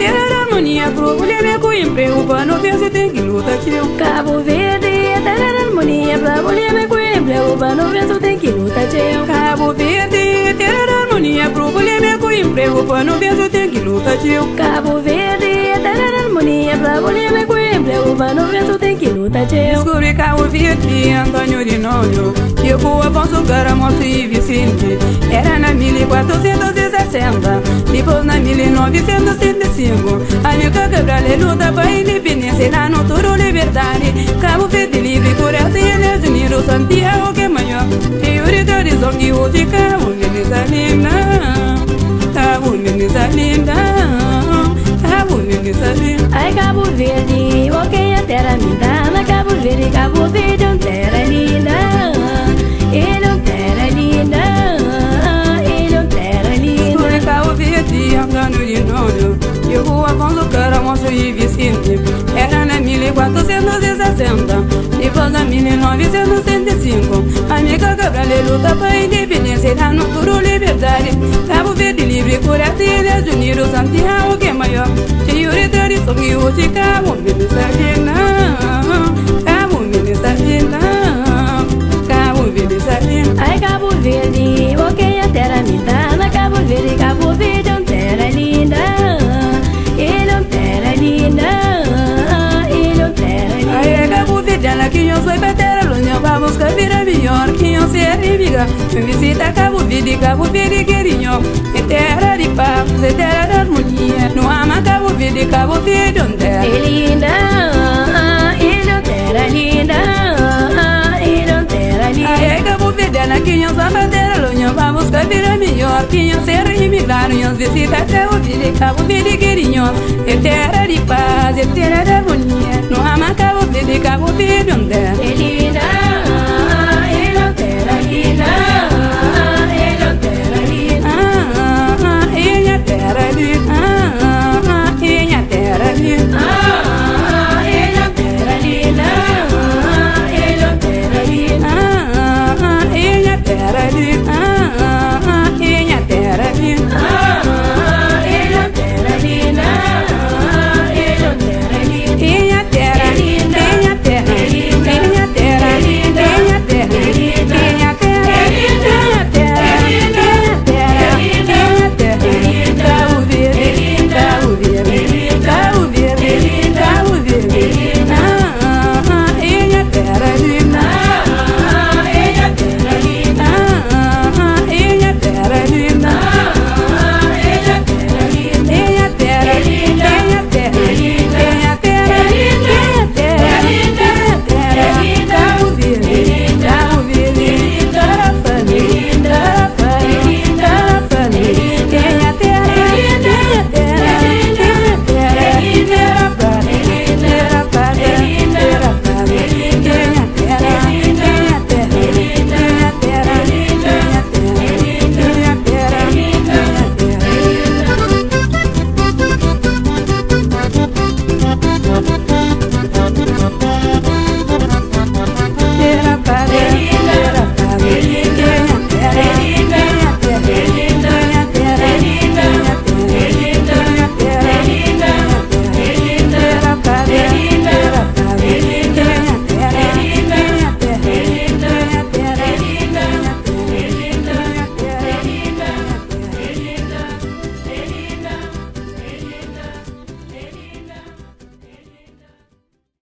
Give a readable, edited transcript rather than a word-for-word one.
ter harmonia pro mulher com emprego, pra não ver se tem que lutar tio. Cabo Verde, ter harmonia pra mulher com emprego, pra não ver se tem que lutar tio. Cabo Verde, ter harmonia pro mulher com emprego, pra não ver se tem que lutar tio. Cabo Verde, ter harmonia pra mulher com emprego, pra não ver se tem que lutar tio. Descobri Cabo Verde, Antônio de Nono, Chico, Afonso, Caramoço e Vicente. Era na 1460, depois na 1905. Amiga Cabral luta pra independência, lá no Toro Liberdade. Cabo Verde livre, Coreia e Estados Unidos, Santiago que é maior. E o horizonte que hoje Cabo Verde está linda, Cabo Verde está linda, Cabo Verde está linda. Ai Cabo Verde, ok a terra linda, na Cabo Verde é terra linda. Ele é terra linda, ele é terra linda. Cabo Verde, Antônio de Nono, Chico, Afonso, Caramoço e Vicente. Era na 1460, depois na 1905. Amiga Cabral luta pra independência, lá no Toro Liberdade. Cabo Verde livre, Coreia e Estados Unidos, Santiago que é maior. Cheio de tradição que hoje Cabo Verde está linda, Cabo Verde está linda, Cabo Verde está linda. Ai Cabo Verde, ok a terra linda, na Cabo Verde é terra linda. Ele é terra linda, ele é terra linda. Ai Cabo Verde, ela que eu sou pra terra longe, vamos que vira melhor que eu sei amiga. Me visita Cabo Verde querinho, é terra de paz, é terra de harmonia. Não ama Cabo Verde onde é? É linda, ele é terra linda, ele é terra linda. Ai Cabo Verde, ela que eu sou pra terra longe, vamos que vira melhor que eu sei imigrar. Nos visita Cabo Verde querinho, é terra de paz, é terra de harmonia. Não ama Cabo Verde onde é? É linda, ele é terra linda, ele é terra linda. Ele é terra linda, ele é terra linda. Ele é terra linda, ele é terra linda. Ele é terra linda.